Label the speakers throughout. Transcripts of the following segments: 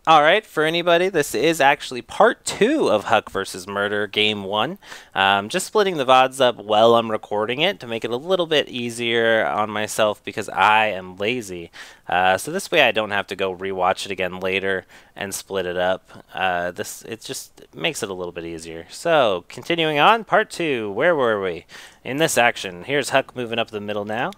Speaker 1: Alright, for anybody, this is actually part 2 of HuK versus Murder Game 1. Just splitting the VODs up while I'm recording it to make it a little bit easier on myself because I am lazy. So this way I don't have to go rewatch it again later and split it up. It just makes it a little bit easier. So, continuing on, part 2, where were we? In this action, here's HuK moving up the middle now.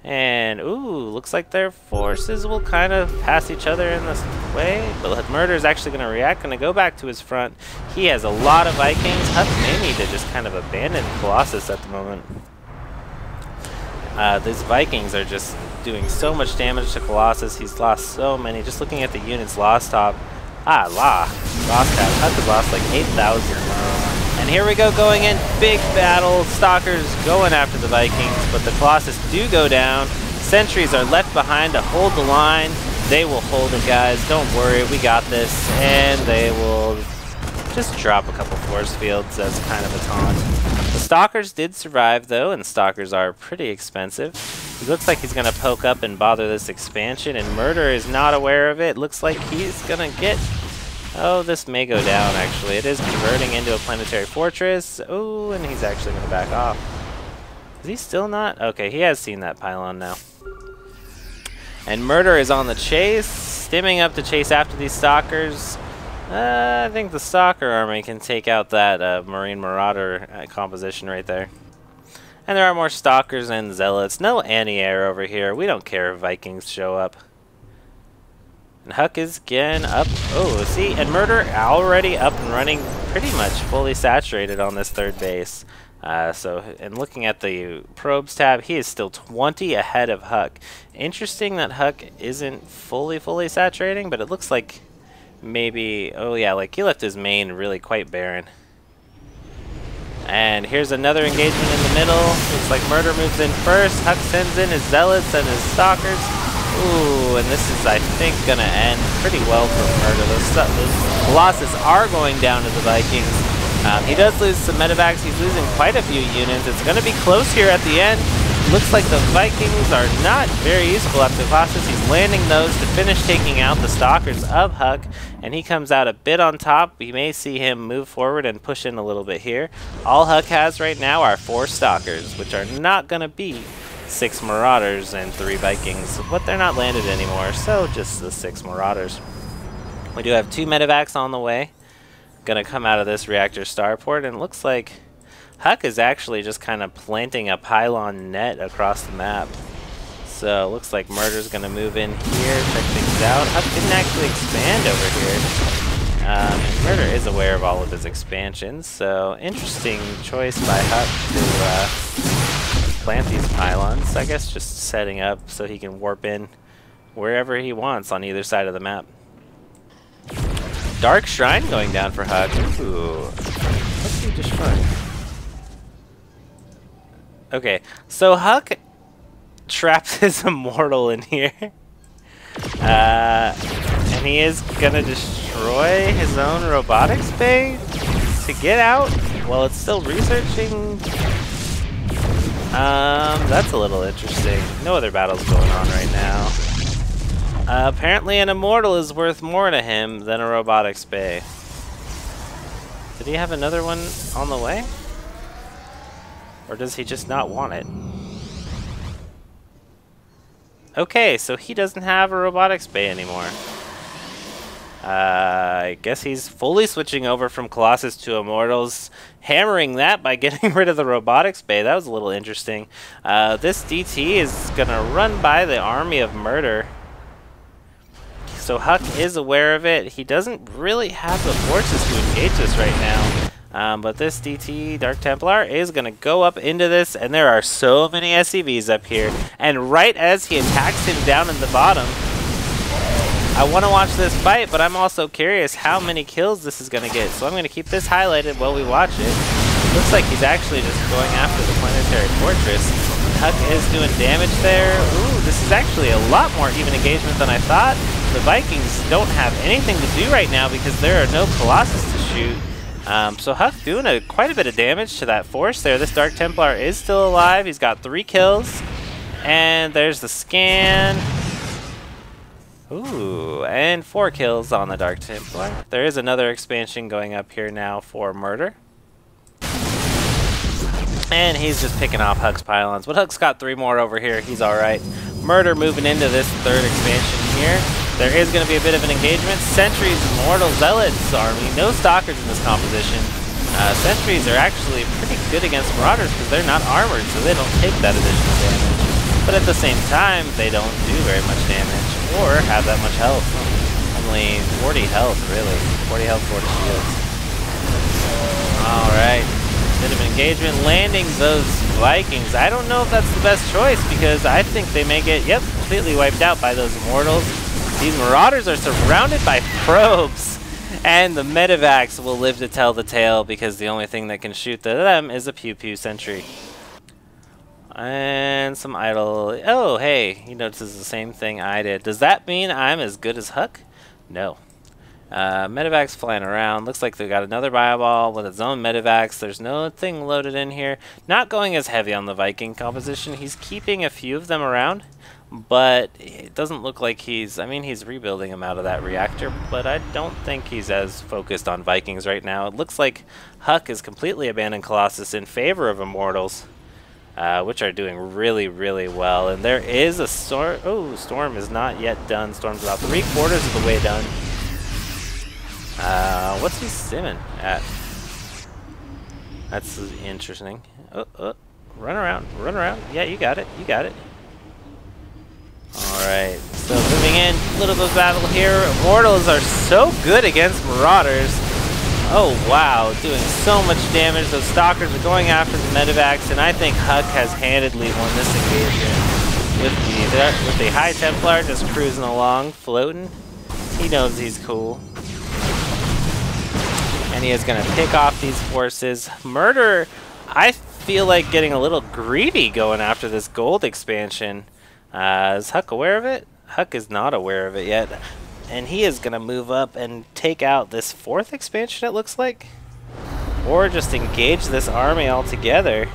Speaker 1: And, ooh, looks like their forces will kind of pass each other in this way. But Murder is actually going to react, going to go back to his front. He has a lot of Vikings. HuK may need to just kind of abandon Colossus at the moment. These Vikings are just doing so much damage to Colossus. He's lost so many. Just looking at the units lost tab. HuK has lost like 8,000. And here we go, going in, big battle, Stalkers going after the Vikings, but the Colossus do go down. Sentries are left behind to hold the line. They will hold it, guys, don't worry, we got this. And they will just drop a couple force fields as kind of a taunt. The Stalkers did survive, though, and Stalkers are pretty expensive. He looks like he's going to poke up and bother this expansion, and Murder is not aware of it. Looks like he's going to get... Oh, this may go down, actually. It is converting into a planetary fortress. Oh, and he's actually going to back off. Is he still not? Okay, he has seen that pylon now. And Murder is on the chase, stimming up to chase after these Stalkers. I think the Stalker army can take out that Marine Marauder composition right there. And there are more Stalkers and Zealots. No anti-air over here. We don't care if Vikings show up. And HuK is again up. Oh, see, and Murder already up and running, pretty much fully saturated on this third base. And looking at the probes tab, he is still 20 ahead of HuK. Interesting that HuK isn't fully saturating, but it looks like maybe, oh yeah, like he left his main really quite barren. And here's another engagement in the middle. Looks like Murder moves in first. HuK sends in his Zealots and his Stalkers. Ooh, and this is, I think, going to end pretty well for Murder. Those Colossus are going down to the Vikings. He does lose some medevacs. He's losing quite a few units. It's going to be close here at the end. Looks like the Vikings are not very useful after the Colossus. He's landing those to finish taking out the Stalkers of HuK, and he comes out a bit on top. We may see him move forward and push in a little bit here. All HuK has right now are 4 Stalkers, which are not going to beat 6 Marauders and 3 Vikings, but they're not landed anymore, so just the 6 Marauders. We do have 2 medevacs on the way. Gonna come out of this reactor starport, and it looks like HuK is actually just kind of planting a pylon net across the map. So it looks like Murder's gonna move in here, check things out. HuK didn't actually expand over here. Murder is aware of all of his expansions, so interesting choice by HuK to plant these pylons. I guess just setting up so he can warp in wherever he wants on either side of the map. Dark Shrine going down for HuK. Ooh. Let's see just fine. Okay, so HuK traps his Immortal in here. And he is gonna destroy his own robotics bay to get out while it's still researching. That's a little interesting. No other battles going on right now. Apparently an Immortal is worth more to him than a robotics bay. Did he have another one on the way? Or does he just not want it? Okay, so he doesn't have a robotics bay anymore. I guess he's fully switching over from Colossus to Immortals, hammering that by getting rid of the robotics bay. That was a little interesting. This DT is gonna run by the army of Murder. So HuK is aware of it. He doesn't really have the forces to engage this right now. But this DT, Dark Templar, is going to go up into this, and there are so many SCVs up here. And right as he attacks him down in the bottom, I want to watch this fight, but I'm also curious how many kills this is going to get. So I'm going to keep this highlighted while we watch it. Looks like he's actually just going after the planetary fortress. HuK is doing damage there. Ooh, this is actually a lot more even engagement than I thought. The Vikings don't have anything to do right now because there are no Colossus to shoot. So HuK doing quite a bit of damage to that force there. This Dark Templar is still alive. He's got 3 kills. And there's the scan. Ooh, and 4 kills on the Dark Templar. There is another expansion going up here now for Murder. And he's just picking off HuK's pylons. But HuK's got 3 more over here. He's alright. Murder moving into this 3rd expansion here. There is going to be a bit of an engagement. Sentries, Mortal Zealots army. No Stalkers in this composition. Sentries are actually pretty good against Marauders because they're not armored, so they don't take that additional damage. But at the same time, they don't do very much damage or have that much health. Only 40 health, really. 40 health, 40 shields. Alright. Bit of engagement, landing those Vikings. I don't know if that's the best choice because I think they may get, completely wiped out by those Immortals. These Marauders are surrounded by probes, and the Medivacs will live to tell the tale because the only thing that can shoot them is a Pew Pew Sentry. And some idle. Oh, hey, he notices the same thing I did. Does that mean I'm as good as HuK? No. Medivac's flying around. Looks like they got another Bioball with its own Medivacs. There's nothing loaded in here. Not going as heavy on the Viking composition. He's keeping a few of them around, but it doesn't look like he's... I mean, he's rebuilding them out of that reactor, but I don't think he's as focused on Vikings right now. It looks like HuK has completely abandoned Colossus in favor of Immortals, which are doing really, really well. And there is a Storm... Oh, Storm is not yet done. Storm's about 3/4 of the way done. What's he simming at? That's interesting. Run around, run around. Yeah, you got it, you got it. Alright, so moving in, a little bit of battle here. Immortals are so good against Marauders. Oh wow, doing so much damage. Those Stalkers are going after the Medivacs, and I think HuK has handedly won this engagement. With the High Templar just cruising along, floating. He knows he's cool. And he is going to pick off these forces. Murder, I feel like getting a little greedy going after this gold expansion. Is HuK aware of it? HuK is not aware of it yet. And he is going to move up and take out this 4th expansion, it looks like. Or just engage this army altogether.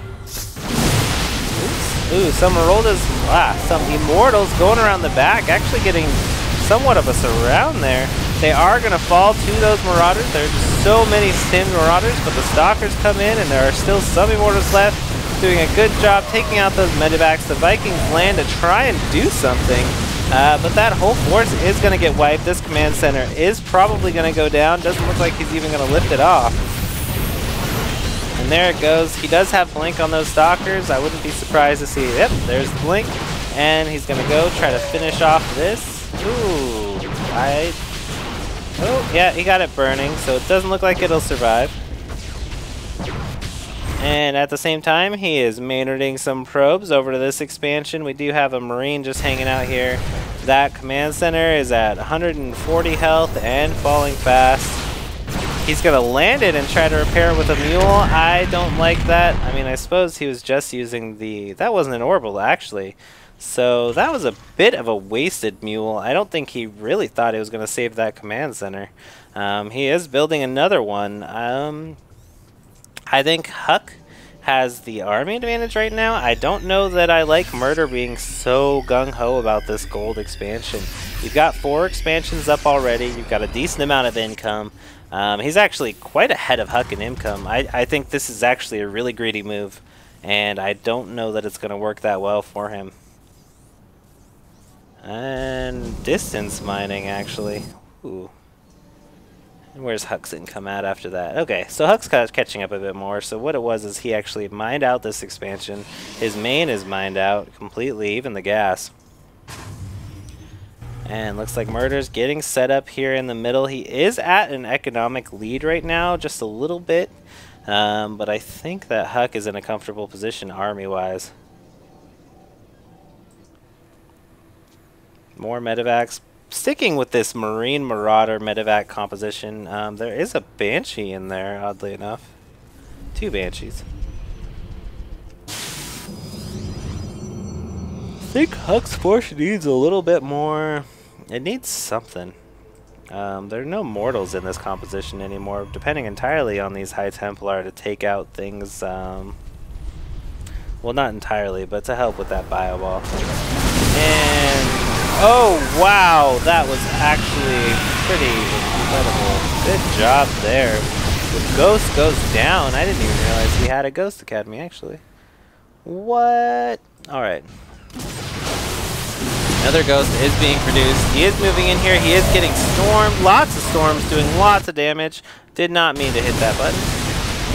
Speaker 1: Ooh, some Immortals going around the back, actually getting somewhat of a surround there. They are going to fall to those Marauders. There are just so many Sin Marauders, but the Stalkers come in, and there are still some Immortals left, doing a good job taking out those Medivacs. The Vikings land to try and do something, but that whole force is going to get wiped. This command center is probably going to go down. Doesn't look like he's even going to lift it off. And there it goes. He does have blink on those Stalkers. I wouldn't be surprised to see, yep, there's the blink. And he's going to go try to finish off this. Ooh, oh, yeah, he got it burning, so it doesn't look like it'll survive. And at the same time, he is Maynarding some probes over to this expansion. We do have a Marine just hanging out here. That command center is at 140 health and falling fast. He's going to land it and try to repair it with a mule. I don't like that. I mean, I suppose he was just using the... That wasn't an orbital, actually. So that was a bit of a wasted mule. I don't think he really thought he was going to save that command center. He is building another one. I think HuK has the army advantage right now. I don't know that I like Murder being so gung-ho about this gold expansion. You've got 4 expansions up already. You've got a decent amount of income. He's actually quite ahead of HuK in income. I think this is actually a really greedy move, and I don't know that it's going to work that well for him. And distance mining, actually. Ooh. And where's HuK's income at after that? Okay, so HuK's kind of catching up a bit more. So what it was is he actually mined out this expansion. His main is mined out completely, even the gas. And looks like Murder's getting set up here in the middle. He is at an economic lead right now, just a little bit. But I think that HuK is in a comfortable position army-wise. More Medivacs. Sticking with this Marine Marauder Medivac composition, there is a Banshee in there, oddly enough. 2 Banshees. I think HuK's force needs a little bit more. It needs something. There are no mortals in this composition anymore, depending entirely on these High Templar to take out things. Well, not entirely, but to help with that Bioball. And Oh, wow. That was actually pretty incredible. Good job there. The Ghost goes down. I didn't even realize we had a Ghost Academy, actually. What? Alright. Another Ghost is being produced. He is moving in here. He is getting stormed. Lots of storms, doing lots of damage. Did not mean to hit that button.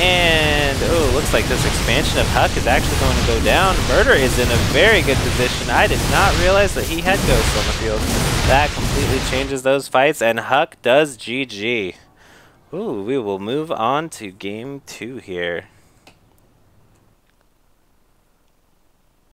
Speaker 1: And, oh, looks like this expansion of HuK is actually going to go down. Murder is in a very good position. I did not realize that he had Ghosts on the field. That completely changes those fights, and HuK does GG. Ooh, we will move on to game 2 here.